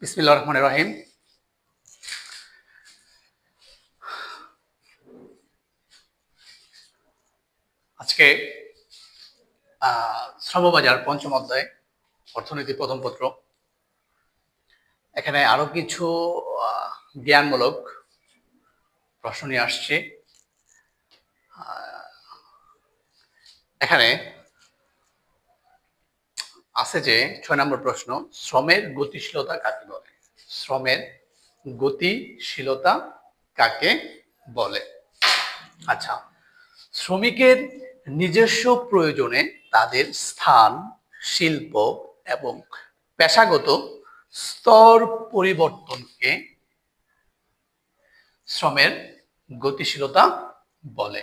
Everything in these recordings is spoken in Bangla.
বিসমিল্লাহির রহমানির রহিম। আজকে শ্রমবাজার পঞ্চম অধ্যায় অর্থনীতি প্রথম পত্র। এখানে আরো কিছু জ্ঞানমূলক প্রশ্ন নিয়ে আসছে। এখানে আছে যে ৬ নম্বর প্রশ্ন, শ্রমের গতিশীলতা কাকে বলে? শ্রমের গতিশীলতা কাকে বলে? আচ্ছা, শ্রমিকের নিজস্ব প্রয়োজনে তাদের স্থান, শিল্প এবং পেশাগত স্তর পরিবর্তনকে শ্রমের গতিশীলতা বলে।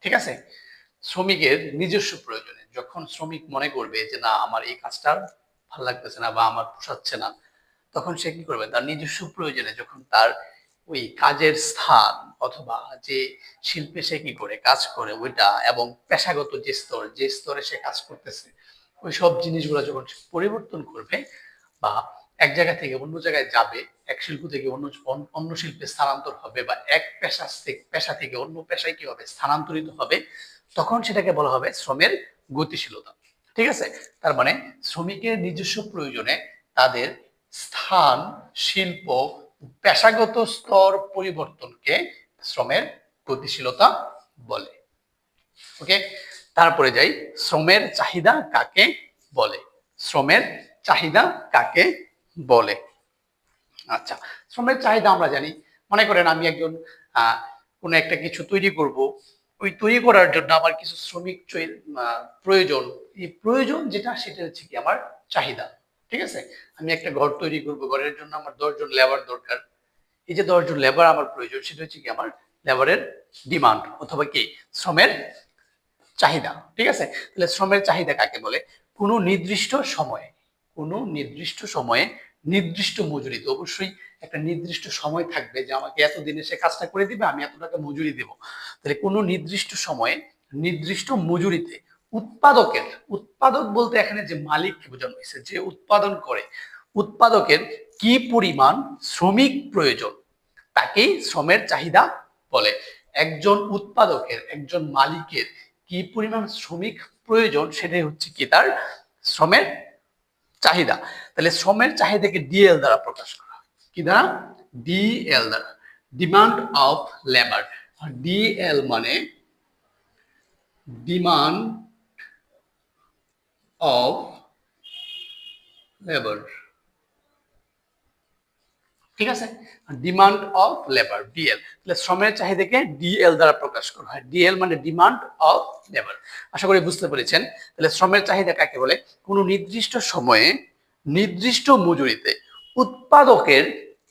ঠিক আছে? শ্রমিকের নিজস্ব প্রয়োজনে যখন শ্রমিক মনে করবে যে না, আমার এই কাজটা ভালো লাগতেছে না বা আমার পোষাচ্ছে না, তখন সে কি করবে? তার নিজস্ব প্রয়োজনে যখন তার ওই কাজের স্থান অথবা যে শিল্পে সে কি করে কাজ করে ওইটা, এবং পেশাগত যে স্তরে সে কাজ করতেছে, ওই সব জিনিসগুলো যখন সে পরিবর্তন করবে বা এক জায়গা থেকে অন্য জায়গায় যাবে, এক শিল্প থেকে অন্য শিল্পে স্থানান্তর হবে বা এক পেশা থেকে অন্য পেশায় কি হবে? স্থানান্তরিত হবে, তখন সেটাকে বলা হবে শ্রমের গতিশীলতা। ঠিক আছে? তার মানে শ্রমিকের নিজস্ব প্রয়োজনে তাদের স্থান, শিল্প, পেশাগত স্তর পরিবর্তনকে শ্রমের গতিশীলতা বলে। ওকে, তারপরে যাই, শ্রমের চাহিদা কাকে বলে? শ্রমের চাহিদা কাকে বলে? আচ্ছা, শ্রমের চাহিদা আমরা জানি। মনে করেন আমি একজন কোনো একটা কিছু তৈরি করব, ওই তৈরি করার জন্য আমার কিছু শ্রমিক প্রয়োজন। এই প্রয়োজন যেটা, সেটা হচ্ছে কি আমার চাহিদা। ঠিক আছে? আমি একটা ঘর তৈরি করব, ঘরের জন্য আমার 10 জন লেবার দরকার। এই যে 10 জন লেবার আমার প্রয়োজন, সেটা হচ্ছে কি আমার লেবারের ডিমান্ড অথবা কি শ্রমের চাহিদা। ঠিক আছে? তাহলে শ্রমের চাহিদা কাকে বলে? কোনো নির্দিষ্ট সময়ে, কোনো নির্দিষ্ট সময়ে নির্দিষ্ট মজুরিতে, অবশ্যই একটা নির্দিষ্ট সময় থাকবে যে আমাকে এত দিনে সে কাজটা করে দিবে, আমি এত টাকা মজুরি দেব। তাহলে কোনো নির্দিষ্ট সময়ে নির্দিষ্ট মজুরিতে উৎপাদকের, উৎপাদক বলতে এখানে যে মালিককে বোঝানো হয়েছে, যে উৎপাদন করে, উৎপাদকের কি পরিমাণ শ্রমিক প্রয়োজন, তাকেই শ্রমের চাহিদা বলে। একজন উৎপাদকের, একজন মালিকের কি পরিমাণ শ্রমিক প্রয়োজন, সেটাই হচ্ছে কি তার শ্রমের চাহিদা। তাহলে শ্রমের চাহিদাকে ডিএল দ্বারা প্রকাশ করা হয়। কি দ্বারা? ডিএল দ্বারা, ডিমান্ড অফ লেবার। ডিএল মানে ডিমান্ড অফ লেবার। ঠিক আছে? Demand of labour, DL. তাহলে শ্রমের চাহিদাকে ডিএল দ্বারা প্রকাশ করা হয়। ডিএল মানে ডিমান্ড অফ লেবার। আশা করি বুঝতে পেরেছেন। তাহলে শ্রমের চাহিদা কাকে বলে? কোনো নির্দিষ্ট সময়ে নির্দিষ্ট মজুরিতে উৎপাদকের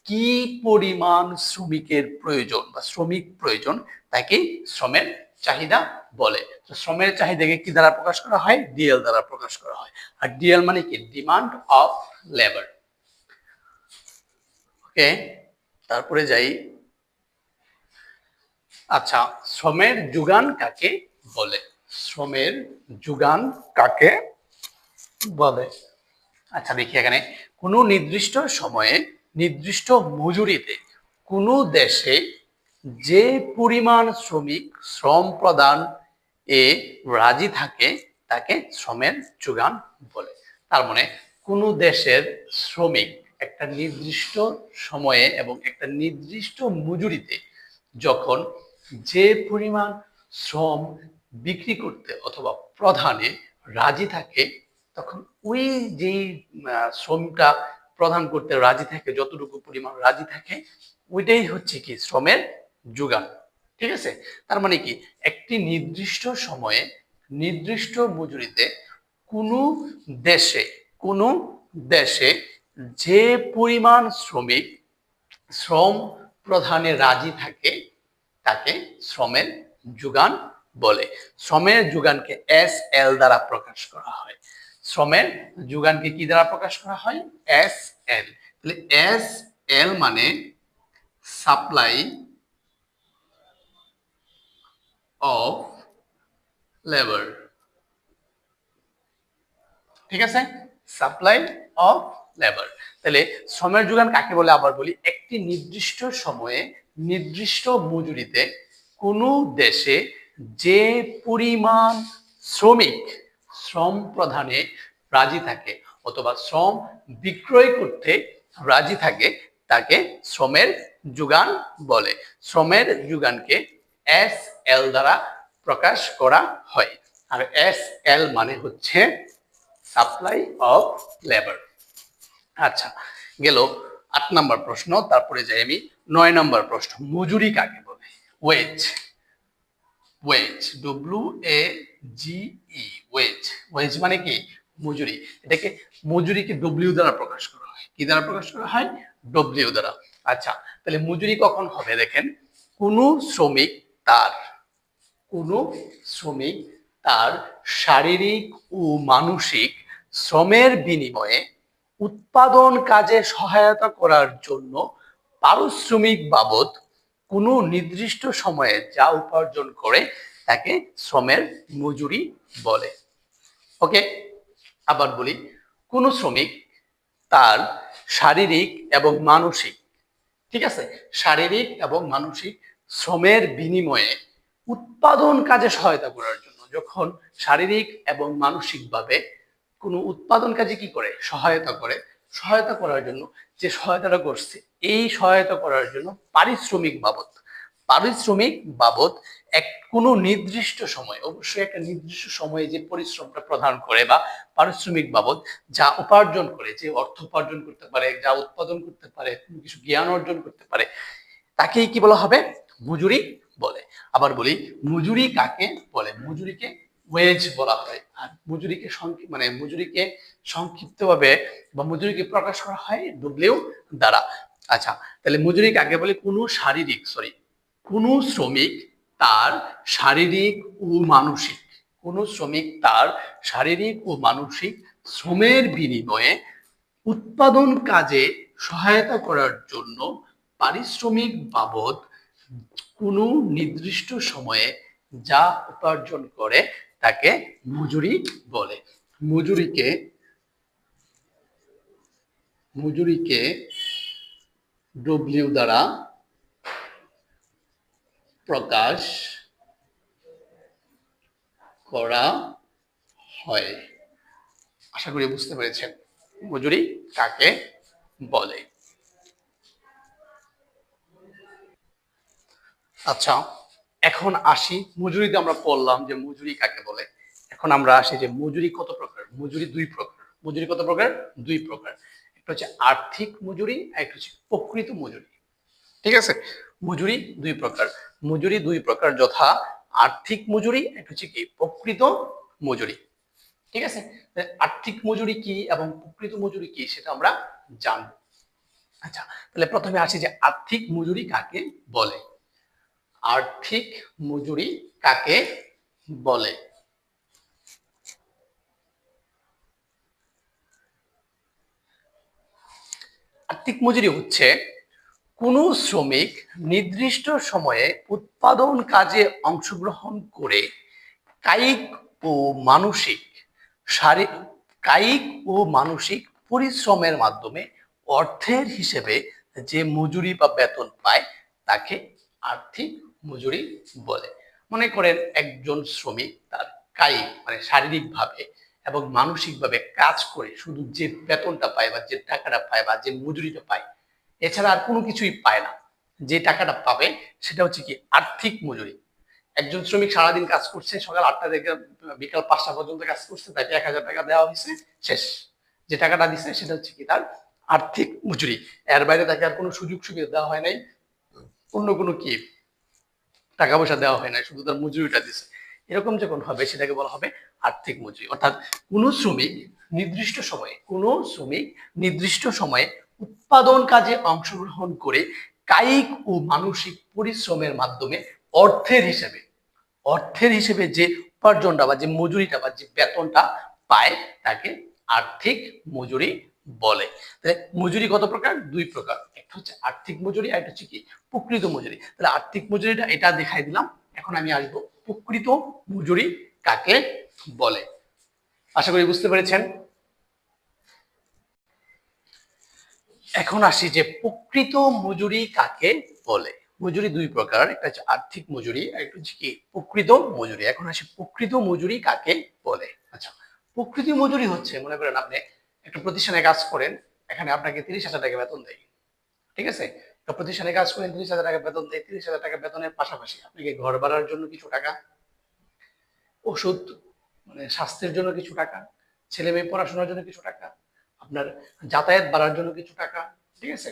কি পরিমাণ শ্রমিকের প্রয়োজন বা শ্রমিক প্রয়োজন, তাকে শ্রমের চাহিদা বলে। তো শ্রমের চাহিদাকে কি দ্বারা প্রকাশ করা হয়? ডিএল দ্বারা প্রকাশ করা হয়। আর ডিএল মানে কি? Demand of labour. ওকে, তারপরে যাই। আচ্ছা, শ্রমের যোগান কাকে বলে? শ্রমের যোগান কাকে বলে? আচ্ছা, দেখি এখানে, কোনো নির্দিষ্ট সময়ে নির্দিষ্ট মজুরিতে কোনো দেশে যে পরিমাণ শ্রমিক শ্রম প্রদান এ রাজি থাকে, তাকে শ্রমের যোগান বলে। তার মানে কোনো দেশের শ্রমিক একটা নির্দিষ্ট সময়ে এবং একটা নির্দিষ্ট মজুরিতে যখন যে পরিমাণ শ্রম বিক্রি করতে অথবা প্রদানে রাজি থাকে, তখন ওই যে শ্রমটা প্রদান করতে রাজি থাকে, যতটুকু পরিমাণ রাজি থাকে, ওইটাই হচ্ছে কি শ্রমের যোগান। ঠিক আছে? তার মানে কি, একটি নির্দিষ্ট সময়ে নির্দিষ্ট মজুরিতে কোনো দেশে, কোনো দেশে যে পরিমাণ শ্রমিক শ্রম প্রদানে রাজি থাকে, তাকে শ্রমের যোগান বলে। শ্রমের যোগানকে এস এল দ্বারা প্রকাশ করা হয়। শ্রমের যোগানকে কি দ্বারা প্রকাশ করা হয়? S L. তাহলে এস এল মানে সাপ্লাই অফ লেবার। ঠিক আছে? Supply of labour. তাহলে শ্রমের যোগান কাকে বলে আবার বলি, একটি নির্দিষ্ট সময়ে নির্দিষ্ট মজুরিতে কোনো দেশে যে পরিমাণ শ্রমিক শ্রম প্রদানে রাজি থাকে অথবা শ্রম বিক্রয় করতে রাজি থাকে তাকে শ্রমের যোগান বলে। শ্রমের যোগানকে SL দ্বারা প্রকাশ করা হয়। আর SL মানে হচ্ছে সাপ্লাই অফ লেবার। আচ্ছা, গেল 8 নম্বর প্রশ্ন। তারপরে যাই আমি 9 নম্বর প্রশ্ন, মজুরি কাকে বলে? Wage. Wage, WAGE, wage. Wage মানে কি? মজুরি। এটাকে মজুরিকে W দ্বারা প্রকাশ করা হয়। কি দ্বারা প্রকাশ করা হয়? W দ্বারা। আচ্ছা, তাহলে মজুরি কখন হবে? দেখেন, কোন শ্রমিক তার শারীরিক ও মানসিক শ্রমের বিনিময়ে উৎপাদন কাজে সহায়তা করার জন্য পারিশ্রমিক বাবদ কোনো নির্দিষ্ট সময়ে যা উপার্জন করে তাকে শ্রমের মজুরি বলে। ওকে, আবার বলি, কোন শ্রমিক তার শারীরিক এবং মানসিক, ঠিক আছে, শারীরিক এবং মানসিক শ্রমের বিনিময়ে উৎপাদন কাজে সহায়তা করার জন্য, যখন শারীরিক এবং মানসিকভাবে কোনো উৎপাদন কাজে কি করে? সহায়তা করে। সহায়তা করার জন্য যে সহায়তাটা করছে, এই সহায়তা করার জন্য পারিশ্রমিক বাবদ কোনো নির্দিষ্ট সময়, অবশ্যই একটা নির্দিষ্ট সময়ে যে পরিশ্রমটা প্রদান করে বা পারিশ্রমিক বাবদ যা উপার্জন করে, যে অর্থ উপার্জন করতে পারে, যা উৎপাদন করতে পারে, কোনো কিছু জ্ঞান অর্জন করতে পারে, তাকেই কি বলা হবে? মজুরি বলে। আবার বলি, মজুরি কাকে বলে? মজুরিকে ওয়েজ বলা হয়। আর মজুরিকে মজুরিকে সংক্ষিপ্তভাবে বা মজুরিকে প্রকাশ করা হয় W দ্বারা। আচ্ছা, তাহলে মজুরি কাকে বলে? কোনো শ্রমিক তার শারীরিক ও মানসিক শ্রমের বিনিময়ে উৎপাদন কাজে সহায়তা করার জন্য পারিশ্রমিক বাবদ কোনো নির্দিষ্ট সময়ে যা উপার্জন করে তাকে মজুরি বলে। মজুরিকে W দ্বারা প্রকাশ করা হয়। আশা করি বুঝতে পেরেছেন মজুরি কাকে বলে। আচ্ছা, এখন আসি, মজুরিতে আমরা পড়লাম যে মজুরি কাকে বলে। এখন আমরা আসি যে মজুরি কত প্রকার। মজুরি দুই প্রকার। মজুরি কত প্রকার? দুই প্রকার। একটা হচ্ছে আর্থিক মজুরি, আর একটা হচ্ছে প্রকৃত মজুরি। ঠিক আছে, মজুরি দুই প্রকার, যথা আর্থিক মজুরি, একটা হচ্ছে কি প্রকৃত মজুরি। ঠিক আছে, আর্থিক মজুরি কি এবং প্রকৃত মজুরি কি সেটা আমরা জানবো। আচ্ছা, তাহলে প্রথমে আসি যে আর্থিক মজুরি কাকে বলে। আর্থিক মজুরি কাকে বলে? আর্থিক মজুরি হচ্ছে কোনো শ্রমিক নির্দিষ্ট সময়ে উৎপাদন কাজে অংশগ্রহণ করে কায়িক ও মানসিক পরিশ্রমের মাধ্যমে অর্থের হিসেবে যে মজুরি বা বেতন পায় তাকে আর্থিক মজুরি বলে। মনে করেন একজন শ্রমিক তার কায়িক শারীরিকভাবে এবং মানসিকভাবে কাজ করে শুধু যে বেতনটা পায় বা যে টাকাটা পায় বা যে মজুরিটা পায়, এছাড়া আর কোনো কিছুই পায় না, যে টাকাটা পাবে সেটা হচ্ছে কি আর্থিক মজুরি। একজন শ্রমিক সারাদিন কাজ করছে, সকাল 8টা থেকে বিকাল 5টা পর্যন্ত কাজ করছে, তাকে 1000 টাকা দেওয়া হয়েছে, শেষ। যে টাকাটা দিচ্ছে সেটা হচ্ছে কি তার আর্থিক মজুরি। এর বাইরে তাকে আর কোনো সুযোগ সুবিধা দেওয়া হয় নাই, অন্য কোনো কি টাকা পয়সা দেওয়া হয় নাই, শুধু তার মজুরিটা দিচ্ছে। এরকম যখন হবে সেটাকে বলা হবে আর্থিক মজুরি। অর্থাৎ কোনো শ্রমিক নির্দিষ্ট সময়ে উৎপাদন কাজে অংশগ্রহণ করে কায়িক ও মানসিক পরিশ্রমের মাধ্যমে অর্থের হিসেবে যে উপার্জনটা বা যে মজুরিটা বা যে বেতনটা পায় তাকে আর্থিক মজুরি বলে। তাহলে মজুরি কত প্রকার? দুই প্রকার। একটা হচ্ছে আর্থিক মজুরি, আর একটা হচ্ছে কি প্রকৃত মজুরি। তাহলে আর্থিক মজুরিটা এটা দেখাই দিলাম। এখন আমি আসবো প্রকৃত মজুরি কাকে বলে। আশা করি বুঝতে পেরেছেন। এখন আসি যে প্রকৃত মজুরি কাকে বলে। মজুরি দুই প্রকার, একটা হচ্ছে আর্থিক মজুরি আর একটা হচ্ছে কি প্রকৃত মজুরি। এখন আসি প্রকৃত মজুরি কাকে বলে। আচ্ছা, প্রকৃত মজুরি হচ্ছে, মনে করেন আপনি একটা প্রতিষ্ঠানে কাজ করেন, এখানে আপনাকে 30,000 টাকা বেতন দেয়, ঠিক আছে? একটা প্রতিষ্ঠানে কাজ করেন, 30,000 টাকা বেতন দেয়। 30,000 টাকা বেতনের পাশাপাশি আপনাকে ঘর ভাড়ার জন্য কিছু টাকা, ওষুধ মানে স্বাস্থ্যের জন্য কিছু টাকা, ছেলে মেয়ে পড়াশোনার জন্য কিছু টাকা, আপনার যাতায়াত বাড়ার জন্য কিছু টাকা, ঠিক আছে?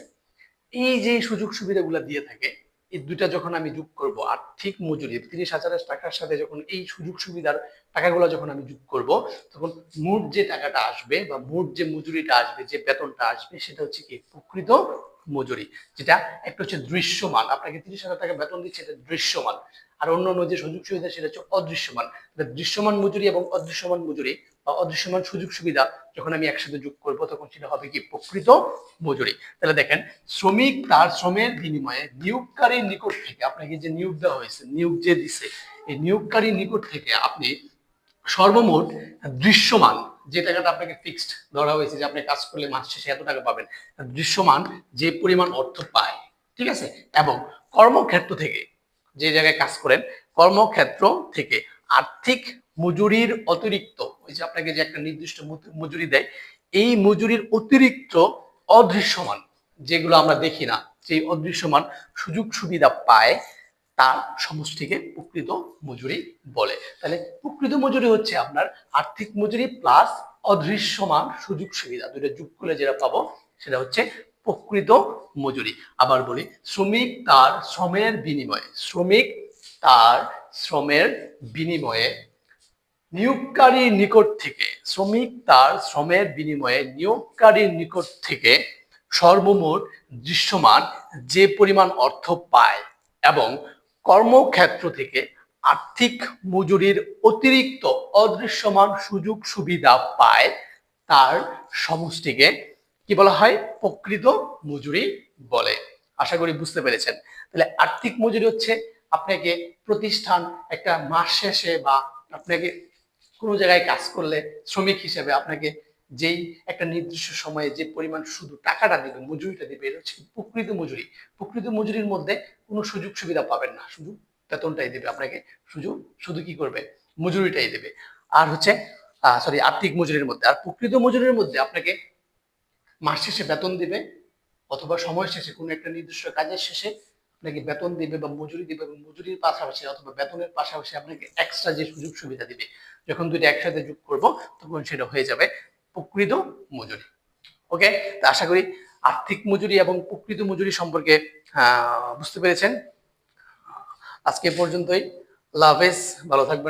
এই যে সুযোগ সুবিধাগুলো দিয়ে থাকে, এই দুইটা যখন আমি যোগ করব, আর্থিক মজুরি 30,000 টাকার সাথে যখন এই সুযোগ সুবিধার টাকাগুলো যখন আমি যোগ করব, তখন মোট যে টাকাটা আসবে বা মোট যে মজুরিটা আসবে, যে বেতনটা আসবে, সেটা হচ্ছে কি প্রকৃত মজুরি। যেটা একটা হচ্ছে দৃশ্যমান, আপনাকে 30,000 টাকা বেতন দিচ্ছে, এটা দৃশ্যমান। আর অন্য অন্য যে সুযোগ সুবিধা সেটা হচ্ছে অদৃশ্যমান। দৃশ্যমান মজুরি এবং অদৃশ্যমান মজুরি বা অদৃশ্যমান সুযোগ সুবিধা যখন আমি একসাথে যোগ করব, তখন সেটা হবে কি প্রকৃত মজুরি। তাহলে দেখেন, শ্রমিক তার শ্রমের বিনিময়ে নিয়োগকারীর নিকট থেকে, আপনাকে যে নিয়োগ দেওয়া হয়েছে, নিয়োগ যে দিছে, এই নিয়োগকারীর নিকট থেকে আপনি সর্বমোট দৃশ্যমান যে টাকাটা আপনাকে ফিক্সড ধরা হয়েছে, যে আপনি কাজ করলে মাস শেষে এত টাকা পাবেন, দৃশ্যমান যে পরিমাণ অর্থ পায়, ঠিক আছে? এবং কর্মক্ষেত্র থেকে, যে জায়গায় কাজ করেন, কর্মক্ষেত্র থেকে আর্থিক মজুরির অতিরিক্ত, ওই যে আপনাকে যে একটা নির্দিষ্ট মজুরি দেয়, এই মজুরির অতিরিক্ত অদৃশ্যমান, যেগুলো আমরা দেখি না, যে অদৃশ্যমান সুযোগ সুবিধা পায়, তার সমষ্টিকে প্রকৃত মজুরি বলে। তাহলে প্রকৃত মজুরি হচ্ছে আপনার আর্থিক মজুরি প্লাস অদৃশ্যমান সুযোগ সুবিধা, দুইটা যোগ করলে যেটা পাবো সেটা হচ্ছে প্রকৃত মজুরি। আবার বলি, শ্রমিক তার শ্রমের বিনিময়ে নিয়োগকারীর নিকট থেকে, নিয়োগকারীর নিকট থেকে সর্বমোট দৃশ্যমান যে পরিমাণ অর্থ পায় এবং কর্মক্ষেত্র থেকে আর্থিক মজুরির অতিরিক্ত অদৃশ্যমান সুযোগ সুবিধা পায়, তার সমষ্টিকে কি বলা হয়? প্রকৃত মজুরি বলে। আশা করি বুঝতে পেরেছেন। তাহলে আর্থিক মজুরি হচ্ছে আপনাকে প্রতিষ্ঠান একটা মাস শেষে বা আপনাকে কোনো জায়গায় কাজ করলে শ্রমিক হিসেবে আপনাকে যেই একটা নির্দিষ্ট সময়ে যে পরিমাণ শুধু টাকাটা দিবে, মজুরিটা দিবে, এটা হচ্ছে প্রকৃত মজুরি। প্রকৃত মজুরির মধ্যে কোনো সুযোগ সুবিধা পাবেন না, শুধু বেতনটাই দেবে আপনাকে, শুধু কি করবে? মজুরিটাই দেবে। আর হচ্ছে আর্থিক মজুরির মধ্যে, আর প্রকৃত মজুরির মধ্যে আপনাকে মাস শেষে বেতন দিবে, অথবা সময় শেষে কোনো একটা নির্দিষ্ট কাজের শেষে আপনাকে বেতন দিবে বা মজুরি দিবে, এবং মজুরির পাশাপাশি অথবা বেতনের পাশাপাশি আপনাকে এক্সট্রা যে সুযোগ সুবিধা দিবে, যখন দুইটা একসাথে যোগ করব, তখন সেটা হয়ে যাবে প্রকৃত মজুরি। ওকে, তো আশা করি আর্থিক মজুরি এবং প্রকৃত মজুরি সম্পর্কে বুঝতে পেরেছেন। আজকে পর্যন্তই। আল্লাহ হাফেজ, ভালো থাকবেন।